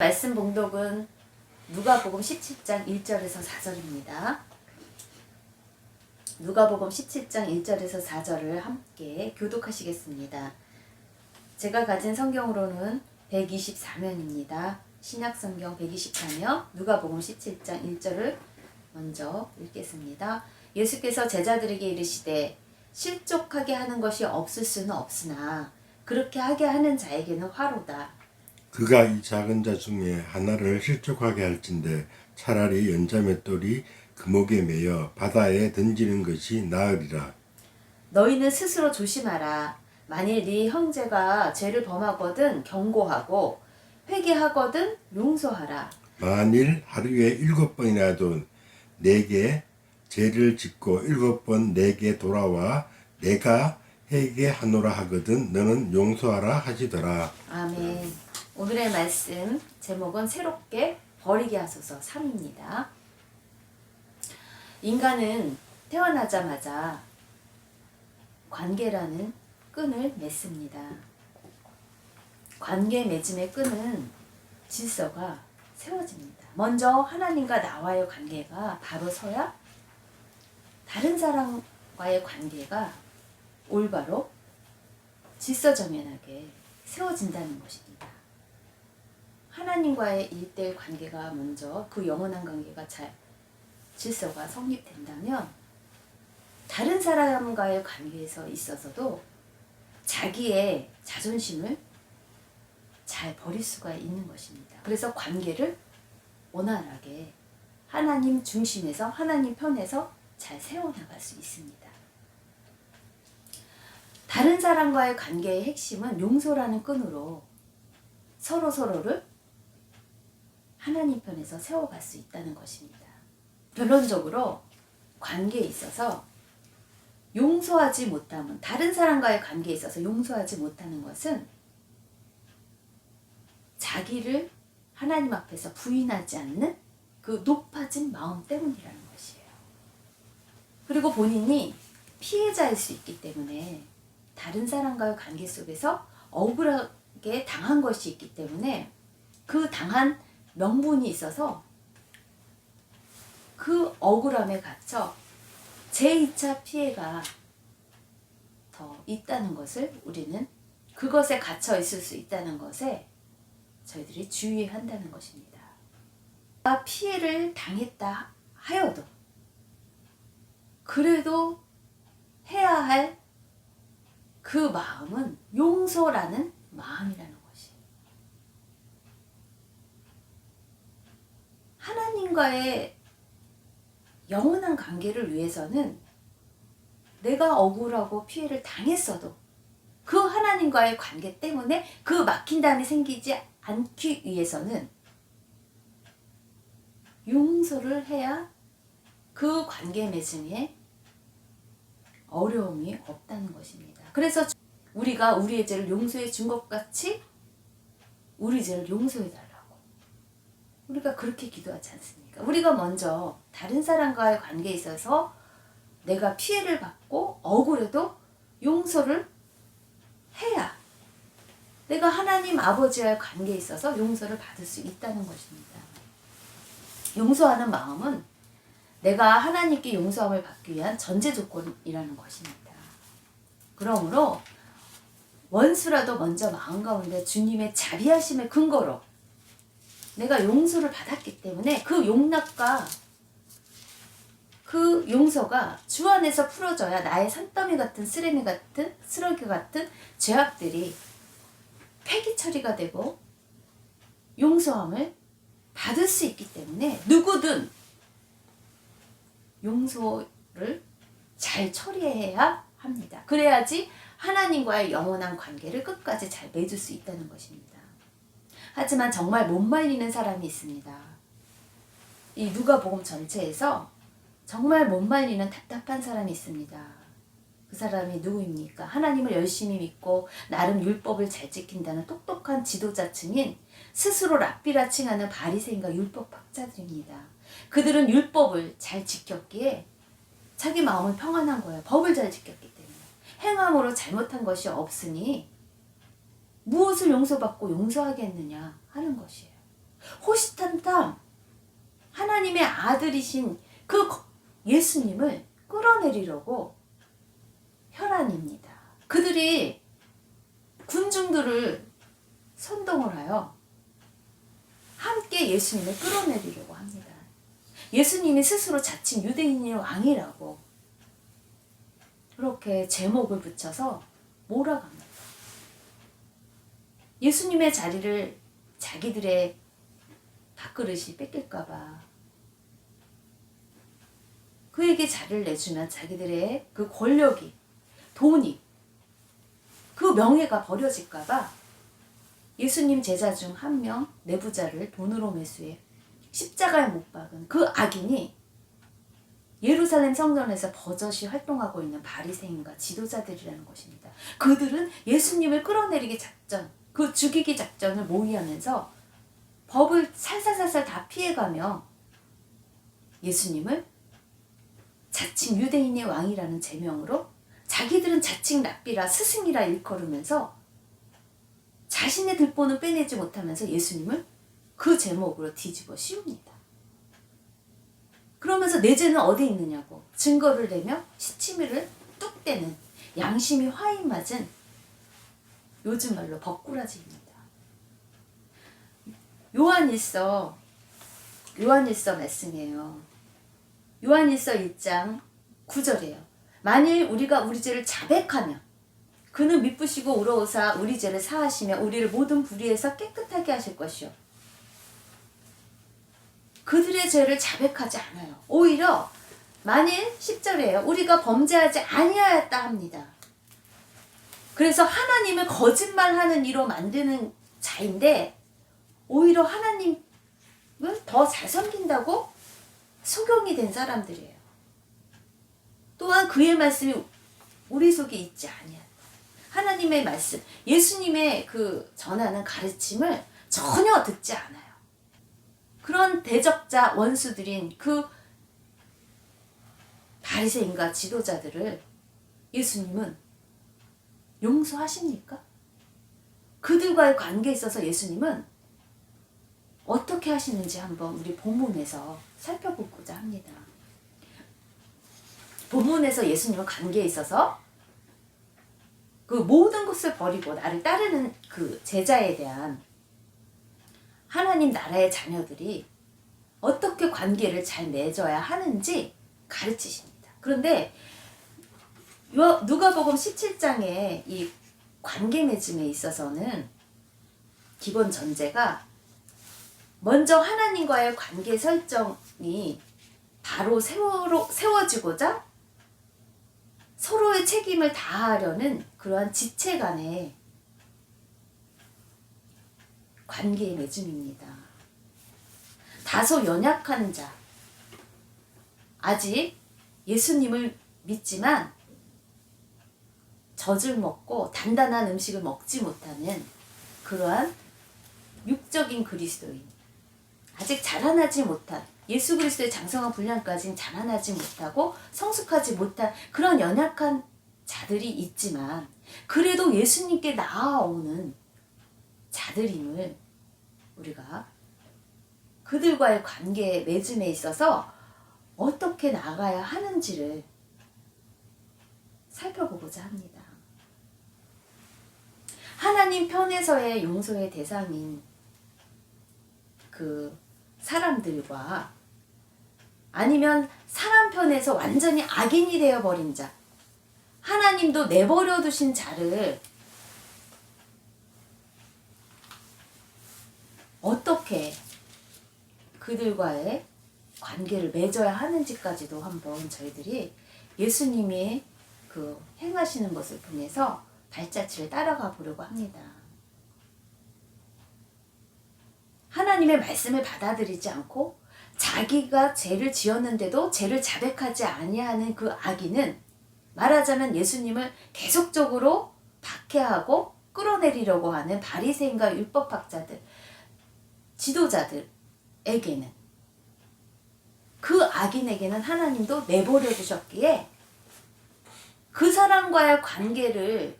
말씀 봉독은 누가복음 17장 1절에서 4절입니다. 누가복음 17장 1절에서 4절을 함께 교독하시겠습니다. 제가 가진 성경으로는 124면입니다. 신약성경 124면 누가복음 17장 1절을 먼저 읽겠습니다. 예수께서 제자들에게 이르시되 실족하게 하는 것이 없을 수는 없으나 그렇게 하게 하는 자에게는 화로다. 그가 이 작은 자 중에 하나를 실족하게 할진대 차라리 연자맷돌이 금옥에 매여 바다에 던지는 것이 나으리라. 너희는 스스로 조심하라. 만일 네 형제가 죄를 범하거든 경고하고 회개하거든 용서하라. 만일 하루에 7번이라도 내게 죄를 짓고 7번 내게 돌아와 내가 회개하노라 하거든 너는 용서하라 하시더라. 아멘. 오늘의 말씀 제목은 새롭게 버리게 하소서 3입니다. 인간은 태어나자마자 관계라는 끈을 맺습니다. 관계 맺음의 끈은 질서가 세워집니다. 먼저 하나님과 나와의 관계가 바로 서야 다른 사람과의 관계가 올바로 질서정연하게 세워진다는 것입니다. 하나님과의 1대1 관계가 먼저 그 영원한 관계가 잘 질서가 성립된다면 다른 사람과의 관계에서 있어서도 자기의 자존심을 잘 버릴 수가 있는 것입니다. 그래서 관계를 원활하게 하나님 중심에서 하나님 편에서 잘 세워나갈 수 있습니다. 다른 사람과의 관계의 핵심은 용서라는 끈으로 서로를 하나님 편에서 세워갈 수 있다는 것입니다. 결론적으로 관계에 있어서 용서하지 못함은, 다른 사람과의 관계에 있어서 용서하지 못하는 것은 자기를 하나님 앞에서 부인하지 않는 그 높아진 마음 때문이라는 것이에요. 그리고 본인이 피해자일 수 있기 때문에 다른 사람과의 관계 속에서 억울하게 당한 것이 있기 때문에 그 당한 명분이 있어서 그 억울함에 갇혀 제2차 피해가 더 있다는 것을 우리는 그것에 갇혀 있을 수 있다는 것에 저희들이 주의해야 한다는 것입니다. 피해를 당했다 하여도 그래도 해야 할 그 마음은 용서라는 마음이라는 것이에요. 하나님과의 영원한 관계를 위해서는 내가 억울하고 피해를 당했어도 그 하나님과의 관계 때문에 그 막힌담이 생기지 않기 위해서는 용서를 해야 그 관계 맺음에 어려움이 없다는 것입니다. 그래서 우리가 우리의 죄를 용서해 준 것 같이 우리 죄를 용서해 달라고 우리가 그렇게 기도하지 않습니까? 우리가 먼저 다른 사람과의 관계에 있어서 내가 피해를 받고 억울해도 용서를 해야 내가 하나님 아버지와의 관계에 있어서 용서를 받을 수 있다는 것입니다. 용서하는 마음은 내가 하나님께 용서함을 받기 위한 전제 조건이라는 것입니다. 그러므로 원수라도 먼저 마음 가운데 주님의 자비하심의 근거로 내가 용서를 받았기 때문에 그 용납과 그 용서가 주 안에서 풀어져야 나의 산더미 같은 쓰레기 같은 죄악들이 폐기 처리가 되고 용서함을 받을 수 있기 때문에 누구든 용서를 잘 처리해야 합니다. 그래야지 하나님과의 영원한 관계를 끝까지 잘 맺을 수 있다는 것입니다. 하지만 정말 못 말리는 사람이 있습니다. 이 누가복음 전체에서 정말 못 말리는 답답한 사람이 있습니다. 그 사람이 누구입니까? 하나님을 열심히 믿고 나름 율법을 잘 지킨다는 똑똑한 지도자층인 스스로 랍비라칭하는 바리새인과 율법학자들입니다. 그들은 율법을 잘 지켰기에 자기 마음은 평안한 거예요. 법을 잘 지켰기 때문에. 행함으로 잘못한 것이 없으니 무엇을 용서받고 용서하겠느냐 하는 것이에요. 참 하나님의 아들이신 그 예수님을 끌어내리려고 혈안입니다. 그들이 군중들을 선동을 하여 함께 예수님을 끌어내리려고 합니다. 예수님이 스스로 자칭 유대인의 왕이라고 그렇게 제목을 붙여서 몰아갑니다. 예수님의 자리를 자기들의 밥그릇이 뺏길까봐 그에게 자리를 내주면 자기들의 그 권력이, 돈이, 그 명예가 버려질까봐 예수님 제자 중 한 명 내부자를 돈으로 매수해 십자가에 못 박은 그 악인이 예루살렘 성전에서 버젓이 활동하고 있는 바리새인과 지도자들이라는 것입니다. 그들은 예수님을 끌어내리기 작전, 그 죽이기 작전을 모의하면서 법을 살살살살 다 피해가며 예수님을 자칭 유대인의 왕이라는 제명으로 자기들은 자칭 랍비라 스승이라 일컬으면서 자신의 들보는 빼내지 못하면서 예수님을 그 제목으로 뒤집어 씌웁니다. 그러면서 내 죄는 어디에 있느냐고 증거를 내며 시치미를 뚝 떼는 양심이 화인 맞은 요즘 말로 법꾸라지입니다. 요한일서 말씀이에요. 요한일서 1장 9절이에요. 만일 우리가 우리 죄를 자백하면 그는 미쁘시고 의로우사 우리 죄를 사하시며 우리를 모든 불의에서 깨끗하게 하실 것이요. 그들의 죄를 자백하지 않아요. 오히려 만일 10절이에요. 우리가 범죄하지 아니하였다 합니다. 그래서 하나님을 거짓말하는 이로 만드는 자인데 오히려 하나님은 더 잘 섬긴다고 소경이 된 사람들이에요. 또한 그의 말씀이 우리 속에 있지 아니하다. 하나님의 말씀, 예수님의 그 전하는 가르침을 전혀 듣지 않아요. 그런 대적자 원수들인 그 바리새인과 지도자들을 예수님은 용서하십니까? 그들과의 관계에 있어서 예수님은 어떻게 하시는지 한번 우리 본문에서 살펴보고자 합니다. 본문에서 예수님은 관계에 있어서 그 모든 것을 버리고 나를 따르는 그 제자에 대한 하나님 나라의 자녀들이 어떻게 관계를 잘 맺어야 하는지 가르치십니다. 그런데 누가복음 17장의 이 관계 맺음에 있어서는 기본 전제가 먼저 하나님과의 관계 설정이 바로 세워지고자 서로의 책임을 다하려는 그러한 지체 간의 관계의 맺음입니다. 다소 연약한 자, 아직 예수님을 믿지만 젖을 먹고 단단한 음식을 먹지 못하는 그러한 육적인 그리스도인, 아직 자라나지 못한 예수 그리스도의 장성한 분량까지는 자라나지 못하고 성숙하지 못한 그런 연약한 자들이 있지만 그래도 예수님께 나아오는 자들임을 우리가 그들과의 관계 맺음에 있어서 어떻게 나가야 하는지를 살펴보고자 합니다. 하나님 편에서의 용서의 대상인 그 사람들과 아니면 사람 편에서 완전히 악인이 되어버린 자, 하나님도 내버려 두신 자를 어떻게 그들과의 관계를 맺어야 하는지까지도 한번 저희들이 예수님이 그 행하시는 것을 통해서 발자취를 따라가 보려고 합니다. 하나님의 말씀을 받아들이지 않고 자기가 죄를 지었는데도 죄를 자백하지 아니하는 그 악인은 말하자면 예수님을 계속적으로 박해하고 끌어내리려고 하는 바리새인과 율법학자들, 지도자들에게는, 그 악인에게는 하나님도 내버려 두셨기에 그 사람과의 관계를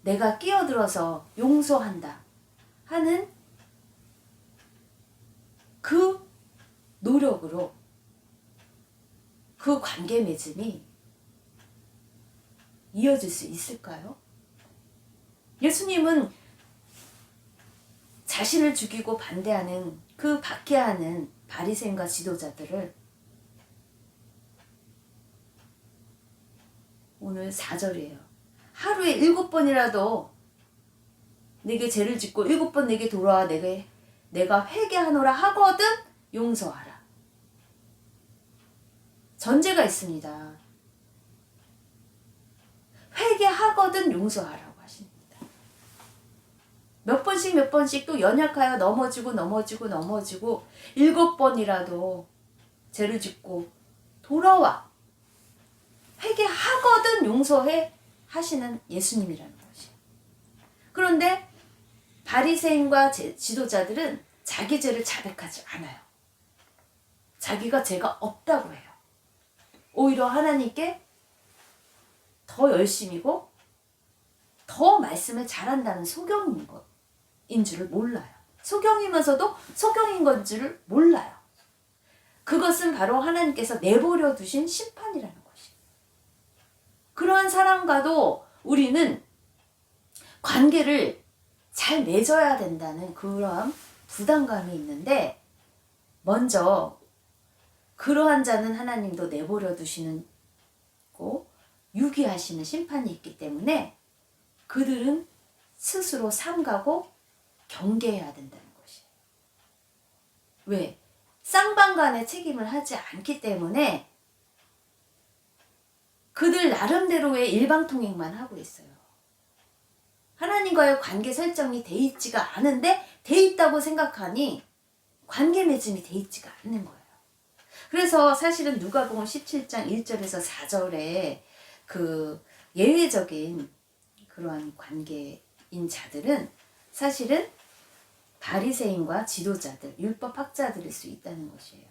내가 끼어들어서 용서한다 하는 노력으로 그 관계 맺음이 이어질 수 있을까요? 예수님은 자신을 죽이고 반대하는 그 박해하는 바리새인과 지도자들을 오늘 4절이에요. 하루에 7번이라도 내게 죄를 짓고 7번 내게 돌아와 내가 회개하노라 하거든 용서하라. 전제가 있습니다. 회개하거든 용서하라고 하십니다. 몇 번씩 또 연약하여 넘어지고 7번이라도 죄를 짓고 돌아와 회개하거든 용서해 하시는 예수님이라는 것이에요. 그런데 바리새인과 지도자들은 자기 죄를 자백하지 않아요. 자기가 죄가 없다고 해요. 오히려 하나님께 더 열심이고 더 말씀을 잘한다는 소경인 줄을 몰라요. 소경이면서도 소경인 건 줄을 몰라요. 그것은 바로 하나님께서 내버려 두신 심판이라는 것이에요. 그러한 사람과도 우리는 관계를 잘 맺어야 된다는 그러한 부담감이 있는데, 먼저 그러한 자는 하나님도 내버려 두시는 고 유기하시는 심판이 있기 때문에 그들은 스스로 삼가고 경계해야 된다는 것이에요. 왜? 쌍방간의 책임을 하지 않기 때문에 그들 나름대로의 일방통행만 하고 있어요. 하나님과의 관계 설정이 돼 있지가 않은데 돼 있다고 생각하니 관계 맺음이 돼 있지가 않는 거예요. 그래서 사실은 누가복음 17장 1절에서 4절에 그 예외적인 그러한 관계인 자들은 사실은 바리새인과 지도자들, 율법학자들일 수 있다는 것이에요.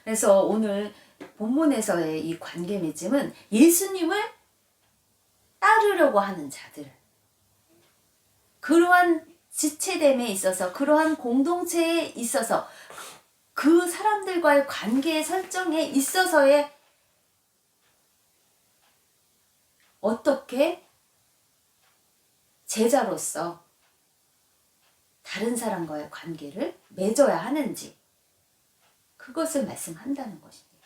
그래서 오늘 본문에서의 이 관계 맺음은 예수님을 따르려고 하는 자들, 그러한 지체됨에 있어서, 그러한 공동체에 있어서, 그 사람들과의 관계 설정에 있어서의 어떻게 제자로서 다른 사람과의 관계를 맺어야 하는지, 그것을 말씀한다는 것입니다.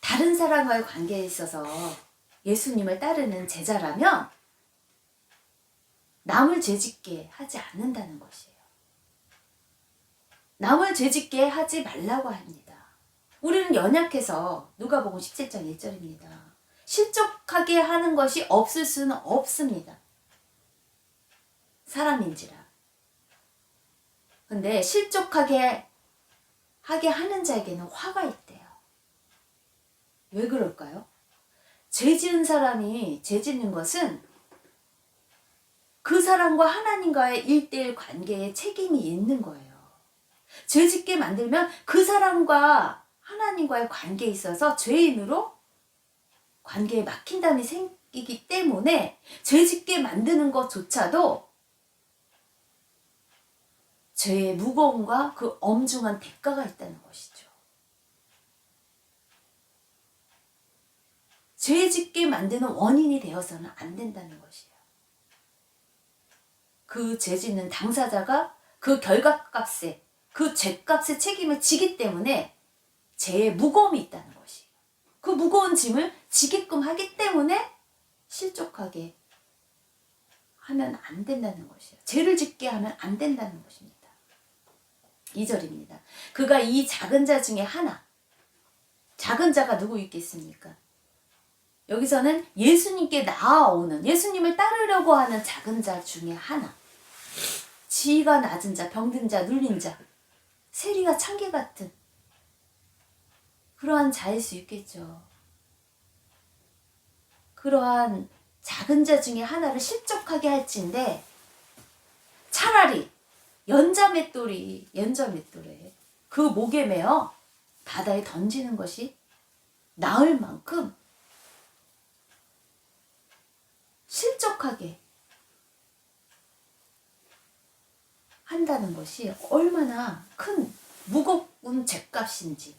다른 사람과의 관계에 있어서 예수님을 따르는 제자라면 남을 죄짓게 하지 않는다는 것이에요. 남을 죄짓게 하지 말라고 합니다. 우리는 연약해서 누가복음 17장 1절입니다. 실족하게 하는 것이 없을 수는 없습니다. 사람인지라. 근데 실족하게 하게 하는 자에게는 화가 있대요. 왜 그럴까요? 죄 지은 사람이 죄 짓는 것은 그 사람과 하나님과의 1:1 관계에 책임이 있는 거예요. 죄 짓게 만들면 그 사람과 하나님과의 관계에 있어서 죄인으로 관계에 막힌담이 생기기 때문에 죄 짓게 만드는 것조차도 죄의 무거움과 그 엄중한 대가가 있다는 것이죠. 죄 짓게 만드는 원인이 되어서는 안 된다는 것이에요. 그 죄 짓는 당사자가 그 결과값에, 그 죄값의 책임을 지기 때문에 죄의 무거움이 있다는 것이에요. 그 무거운 짐을 지게끔 하기 때문에 실족하게 하면 안 된다는 것이에요. 죄를 짓게 하면 안 된다는 것입니다. 2절입니다. 그가 이 작은 자 중에 하나, 작은 자가 누구 있겠습니까? 여기서는 예수님께 나아오는, 예수님을 따르려고 하는 작은 자 중에 하나, 지위가 낮은 자, 병든 자, 눌린 자, 세리가 창기 같은 그러한 자일 수 있겠죠. 그러한 작은 자 중에 하나를 실족하게 할진데 차라리 연자맷돌에 그 목에 매어 바다에 던지는 것이 나을 만큼 실족하게 한다는 것이 얼마나 큰 무거운 죗값인지,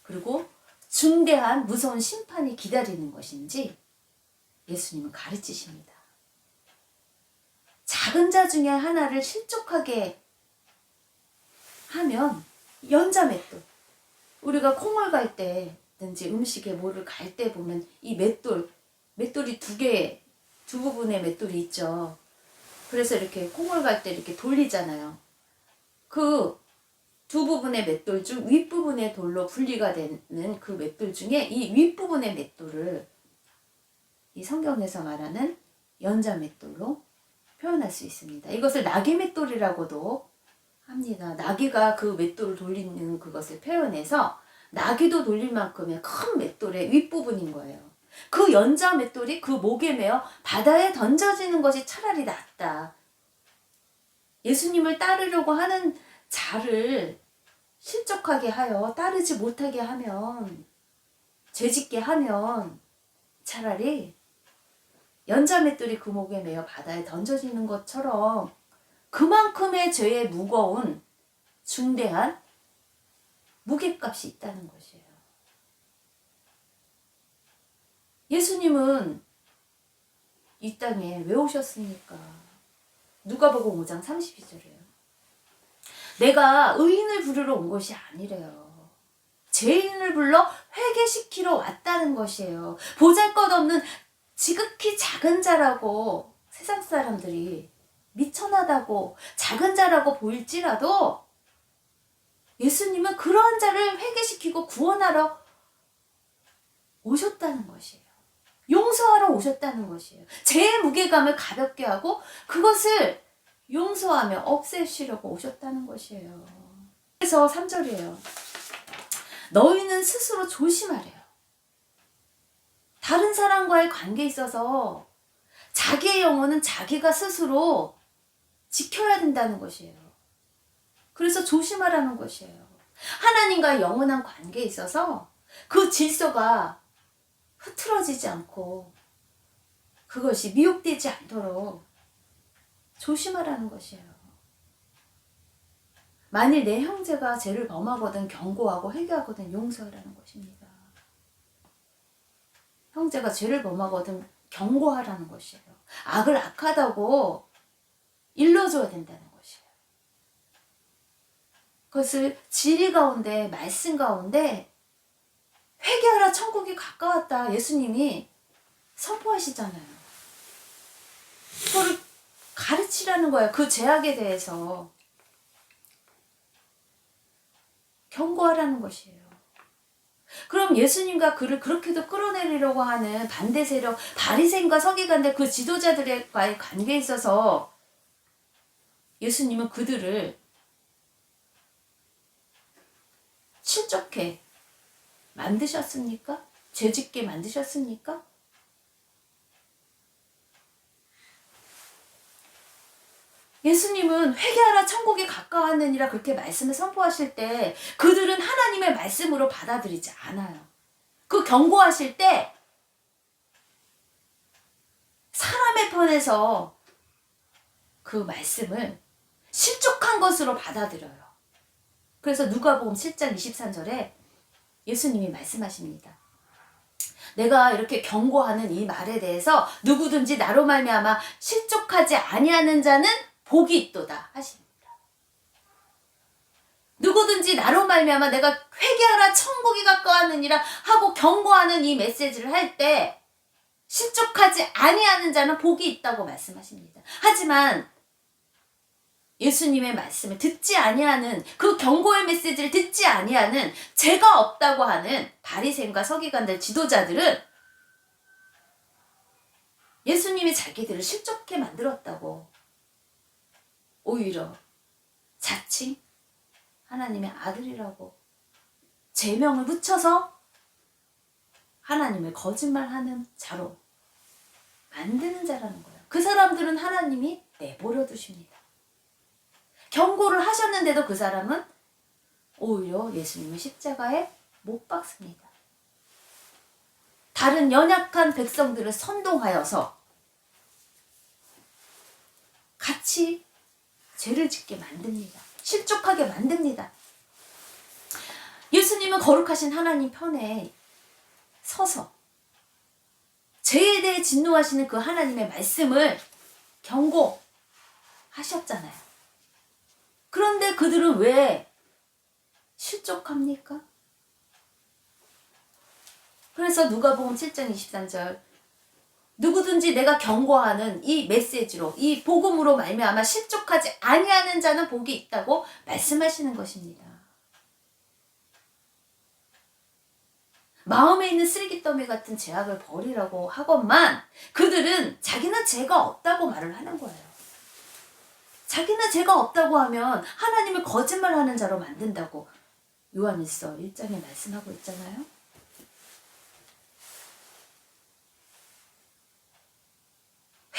그리고 중대한 무서운 심판이 기다리는 것인지 예수님은 가르치십니다. 작은 자 중에 하나를 실족하게 하면 연자맷돌, 우리가 콩을 갈 때든지 음식에 뭐를 갈 때 보면 이 맷돌이 두 부분의 맷돌이 있죠. 그래서 이렇게 콩을 갈 때 이렇게 돌리잖아요. 그 두 부분의 맷돌 중 윗부분의 돌로 분리가 되는 그 맷돌 중에 이 윗부분의 맷돌을 이 성경에서 말하는 연자 맷돌로 표현할 수 있습니다. 이것을 나귀 맷돌이라고도 합니다. 나귀가 그 맷돌을 돌리는 그것을 표현해서 나귀도 돌릴 만큼의 큰 맷돌의 윗부분인 거예요. 그 연자 맷돌이 그 목에 매어 바다에 던져지는 것이 차라리 낫다. 예수님을 따르려고 하는 자를 실족하게 하여 따르지 못하게 하면, 죄짓게 하면 차라리 연자 맷돌이 그 목에 매어 바다에 던져지는 것처럼 그만큼의 죄의 무거운 중대한 무게값이 있다는 것이에요. 예수님은 이 땅에 왜 오셨습니까? 누가복음 5장 32절이에요. 내가 의인을 부르러 온 것이 아니래요. 죄인을 불러 회개시키러 왔다는 것이에요. 보잘것없는 지극히 작은 자라고 세상 사람들이 미천하다고 작은 자라고 보일지라도 예수님은 그러한 자를 회개시키고 구원하러 오셨다는 것이에요. 용서하러 오셨다는 것이에요. 죄의 무게감을 가볍게 하고 그것을 용서하며 없애시려고 오셨다는 것이에요. 그래서 3절이에요. 너희는 스스로 조심하래요. 다른 사람과의 관계에 있어서 자기의 영혼은 자기가 스스로 지켜야 된다는 것이에요. 그래서 조심하라는 것이에요. 하나님과의 영원한 관계에 있어서 그 질서가 흐트러지지 않고 그것이 미혹되지 않도록 조심하라는 것이에요. 만일 내 형제가 죄를 범하거든 경고하고 회개하거든 용서하라는 것입니다. 형제가 죄를 범하거든 경고하라는 것이에요. 악을 악하다고 일러줘야 된다는 것이에요. 그것을 진리 가운데, 말씀 가운데 회개하라 천국이 가까웠다 예수님이 선포하시잖아요. 그거를 가르치라는 거예요. 그 죄악에 대해서 경고하라는 것이에요. 그럼 예수님과 그를 그렇게도 끌어내리려고 하는 반대 세력 바리새인과 서기관들 그 지도자들과의 관계에 있어서 예수님은 그들을 실족해 만드셨습니까? 죄짓게 만드셨습니까? 예수님은 회개하라 천국이 가까웠느니라 그렇게 말씀을 선포하실 때 그들은 하나님의 말씀으로 받아들이지 않아요. 그 경고하실 때 사람의 편에서 그 말씀을 실족한 것으로 받아들여요. 그래서 누가복음 7장 23절에 예수님이 말씀하십니다. 내가 이렇게 경고하는 이 말에 대해서 누구든지 나로 말미암아 실족하지 아니하는 자는 복이 있도다 하십니다. 누구든지 나로 말미암아 내가 회개하라 천국이 가까웠느니라 하고 경고하는 이 메시지를 할 때 실족하지 아니하는 자는 복이 있다고 말씀하십니다. 하지만 예수님의 말씀을 듣지 아니하는 그 경고의 메시지를 듣지 아니하는 죄가 없다고 하는 바리새인과 서기관들 지도자들은 예수님이 자기들을 실족해 만들었다고 오히려 자칭 하나님의 아들이라고 제명을 붙여서 하나님을 거짓말하는 자로 만드는 자라는 거예요. 그 사람들은 하나님이 내버려 두십니다. 경고를 하셨는데도 그 사람은 오히려 예수님의 십자가에 못 박습니다. 다른 연약한 백성들을 선동하여서 같이 죄를 짓게 만듭니다. 실족하게 만듭니다. 예수님은 거룩하신 하나님 편에 서서 죄에 대해 진노하시는 그 하나님의 말씀을 경고하셨잖아요. 그런데 그들은 왜 실족합니까? 그래서 누가복음 7장 23절 누구든지 내가 경고하는 이 메시지로 이 복음으로 말미암아 실족하지 아니하는 자는 복이 있다고 말씀하시는 것입니다. 마음에 있는 쓰레기더미 같은 죄악을 버리라고 하건만 그들은 자기는 죄가 없다고 말을 하는 거예요. 자기는 죄가 없다고 하면 하나님을 거짓말하는 자로 만든다고 요한일서 1장에 말씀하고 있잖아요.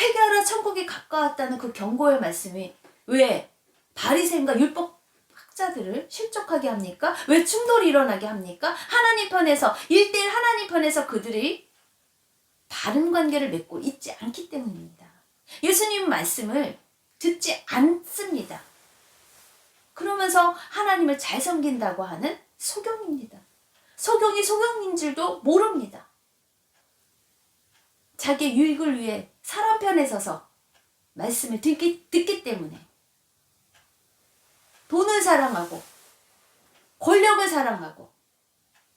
회개하라 천국이 가까웠다는 그 경고의 말씀이 왜 바리새인과 율법 학자들을 실족하게 합니까? 왜 충돌이 일어나게 합니까? 하나님 편에서 1대1 하나님 편에서 그들이 바른 관계를 맺고 있지 않기 때문입니다. 예수님 말씀을 듣지 않습니다. 그러면서 하나님을 잘 섬긴다고 하는 소경입니다. 소경이 소경인 줄도 모릅니다. 자기의 유익을 위해 사람 편에 서서 말씀을 듣기 때문에 돈을 사랑하고 권력을 사랑하고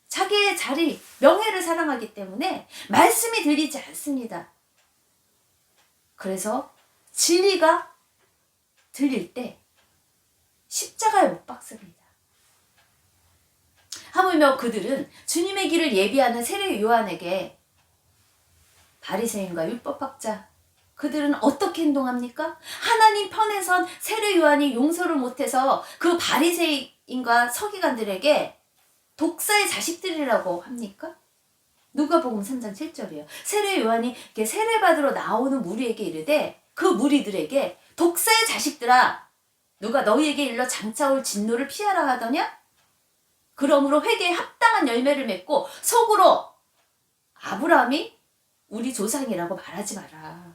자기의 자리, 명예를 사랑하기 때문에 말씀이 들리지 않습니다. 그래서 진리가 들릴 때 십자가에 못 박습니다. 하물며 그들은 주님의 길을 예비하는 세례 요한에게 바리새인과 율법학자 그들은 어떻게 행동합니까? 하나님 편에선 세례 요한이 용서를 못해서 그 바리새인과 서기관들에게 독사의 자식들이라고 합니까? 누가복음 3장 7절이에요. 세례 요한이 세례받으러 나오는 무리에게 이르되 그 무리들에게 독사의 자식들아 누가 너희에게 일러 장차 올 진노를 피하라 하더냐? 그러므로 회개에 합당한 열매를 맺고 속으로 아브라함이 우리 조상이라고 말하지 마라.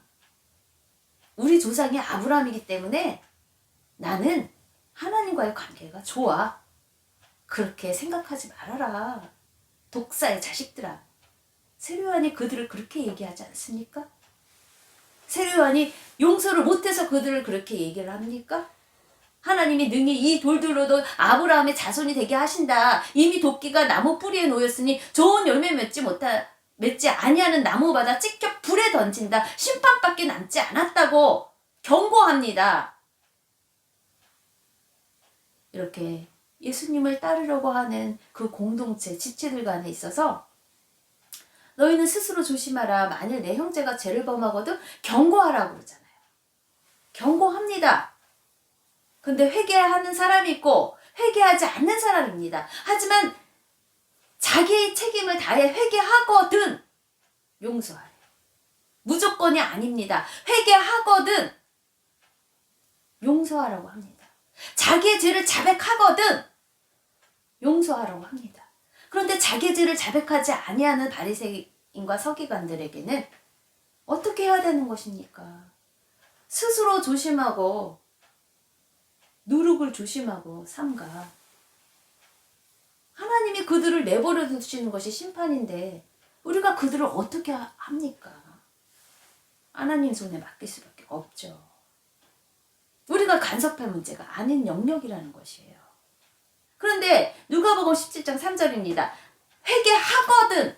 우리 조상이 아브라함이기 때문에 나는 하나님과의 관계가 좋아. 그렇게 생각하지 말아라. 독사의 자식들아. 세례 요한이 그들을 그렇게 얘기하지 않습니까? 세례 요한이 용서를 못해서 그들을 그렇게 얘기를 합니까? 하나님이 능히 이 돌들로도 아브라함의 자손이 되게 하신다. 이미 도끼가 나무 뿌리에 놓였으니 좋은 열매 맺지 아니하는 나무마다 찍혀 불에 던진다. 심판밖에 남지 않았다고 경고합니다. 이렇게 예수님을 따르려고 하는 그 공동체, 지체들 간에 있어서 너희는 스스로 조심하라. 만일 내 형제가 죄를 범하거든 경고하라고 그러잖아요. 경고합니다. 근데 회개하는 사람이 있고 회개하지 않는 사람입니다. 하지만 자기의 책임을 다해 회개하거든 용서하래요. 무조건이 아닙니다. 회개하거든 용서하라고 합니다. 자기의 죄를 자백하거든 용서하라고 합니다. 그런데 자기의 죄를 자백하지 아니하는 바리새인과 서기관들에게는 어떻게 해야 되는 것입니까? 스스로 조심하고 누룩을 조심하고 삼가. 하나님이 그들을 내버려 두시는 것이 심판인데 우리가 그들을 어떻게 합니까? 하나님 손에 맡길 수밖에 없죠. 우리가 간섭할 문제가 아닌 영역이라는 것이에요. 그런데 누가복음 17장 3절입니다. 회개하거든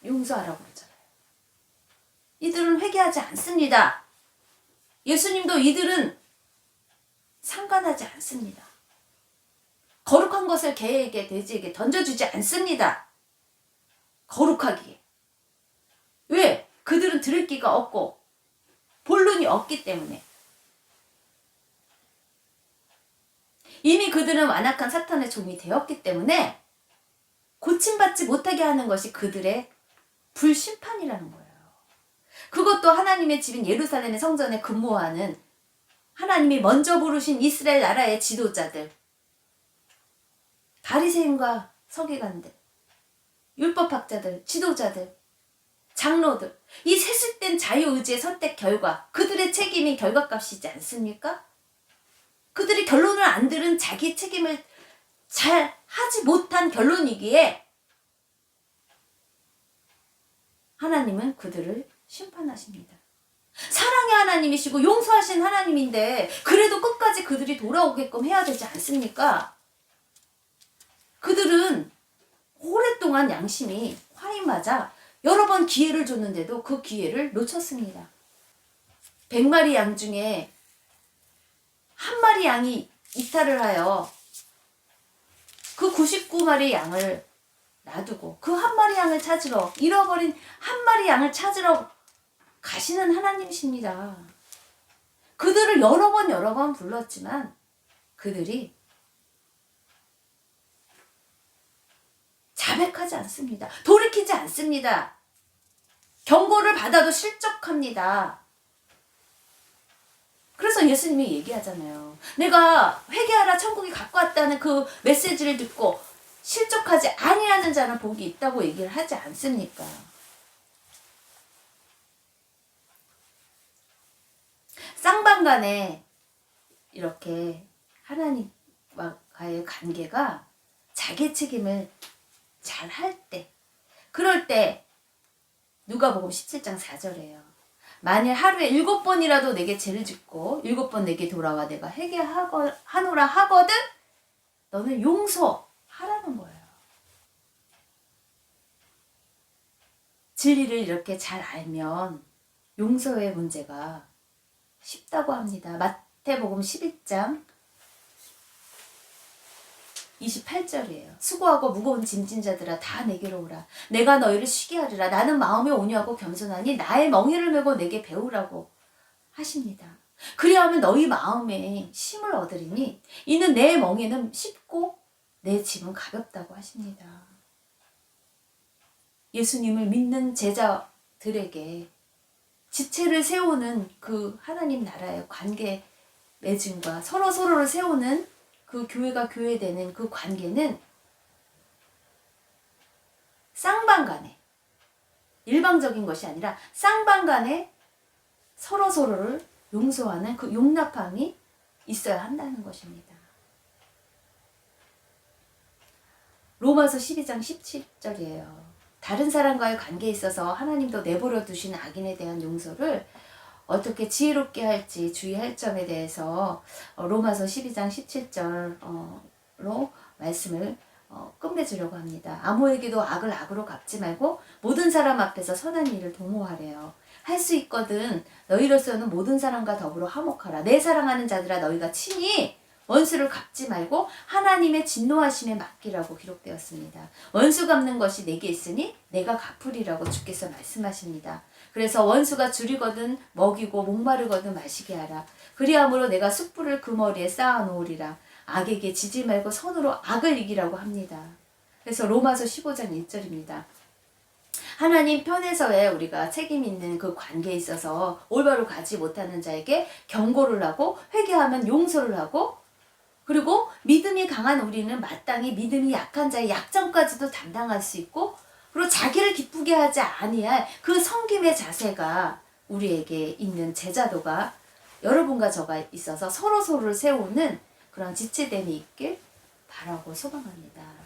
용서하라고 그러잖아요. 이들은 회개하지 않습니다. 예수님도 이들은 상관하지 않습니다. 거룩한 것을 개에게 돼지에게 던져주지 않습니다. 거룩하기에. 왜? 그들은 들을 기가 없고 본론이 없기 때문에. 이미 그들은 완악한 사탄의 종이 되었기 때문에 고침받지 못하게 하는 것이 그들의 불심판이라는 거예요. 그것도 하나님의 집인 예루살렘의 성전에 근무하는 하나님이 먼저 부르신 이스라엘 나라의 지도자들, 바리새인과 서기관들, 율법학자들, 지도자들, 장로들, 이 세습된 자유의지의 선택 결과 그들의 책임인 결과값이지 않습니까? 그들이 결론을 안 들은 자기 책임을 잘 하지 못한 결론이기에 하나님은 그들을 심판하십니다. 사랑의 하나님이시고 용서하신 하나님인데 그래도 끝까지 그들이 돌아오게끔 해야 되지 않습니까? 그들은 오랫동안 양심이 화인 맞아 여러 번 기회를 줬는데도 그 기회를 놓쳤습니다. 100마리 양 중에 한 마리 양이 이탈을 하여 그 99마리 양을 놔두고 그 한 마리 양을 찾으러, 잃어버린 한 마리 양을 찾으러 가시는 하나님이십니다. 그들을 여러 번 불렀지만 그들이 자백하지 않습니다. 돌이키지 않습니다. 경고를 받아도 실족합니다. 그래서 예수님이 얘기하잖아요. 내가 회개하라 천국이 가까웠다는 그 메시지를 듣고 실족하지 아니하는 자는 복이 있다고 얘기를 하지 않습니까? 쌍방간에 이렇게 하나님과의 관계가 자기 책임을 잘 할 때, 그럴 때 누가복음 17장 4절이에요. 만일 하루에 7번이라도 내게 죄를 짓고 7번 내게 돌아와 내가 회개하노라 하거든 너는 용서하라는 거예요. 진리를 이렇게 잘 알면 용서의 문제가 쉽다고 합니다. 마태복음 11장 28절이에요. 수고하고 무거운 짐진 자들아 다 내게로 오라. 내가 너희를 쉬게 하리라. 나는 마음에 온유하고 겸손하니 나의 멍에를 메고 내게 배우라고 하십니다. 그리하면 너희 마음에 쉼을 얻으리니 이는 내 멍에는 쉽고 내 짐은 가볍다고 하십니다. 예수님을 믿는 제자들에게 지체를 세우는 그 하나님 나라의 관계 맺음과 서로를 세우는 그 교회가 교회되는 그 관계는 쌍방간에 일방적인 것이 아니라 쌍방간에 서로를 용서하는 그 용납함이 있어야 한다는 것입니다. 로마서 12장 17절이에요. 다른 사람과의 관계에 있어서 하나님도 내버려 두신 악인에 대한 용서를 어떻게 지혜롭게 할지 주의할 점에 대해서 로마서 12장 17절로 말씀을 끝맺으려고 합니다. 아무에게도 악을 악으로 갚지 말고 모든 사람 앞에서 선한 일을 도모하래요. 할 수 있거든 너희로서는 모든 사람과 더불어 화목하라. 내 사랑하는 자들아 너희가 친히 원수를 갚지 말고 하나님의 진노하심에 맡기라고 기록되었습니다. 원수 갚는 것이 내게 있으니 내가 갚으리라고 주께서 말씀하십니다. 그래서 원수가 줄이거든 먹이고 목마르거든 마시게 하라. 그리함으로 내가 숯불을 그 머리에 쌓아 놓으리라. 악에게 지지 말고 선으로 악을 이기라고 합니다. 그래서 로마서 15장 1절입니다. 하나님 편에서의 우리가 책임 있는 그 관계에 있어서 올바로 가지 못하는 자에게 경고를 하고 회개하면 용서를 하고 그리고 믿음이 강한 우리는 마땅히 믿음이 약한 자의 약점까지도 담당할 수 있고 그리고 자기를 기쁘게 하지 아니할 그 섬김의 자세가 우리에게 있는 제자도가 여러분과 저가 있어서 서로를 세우는 그런 지체됨이 있길 바라고 소망합니다.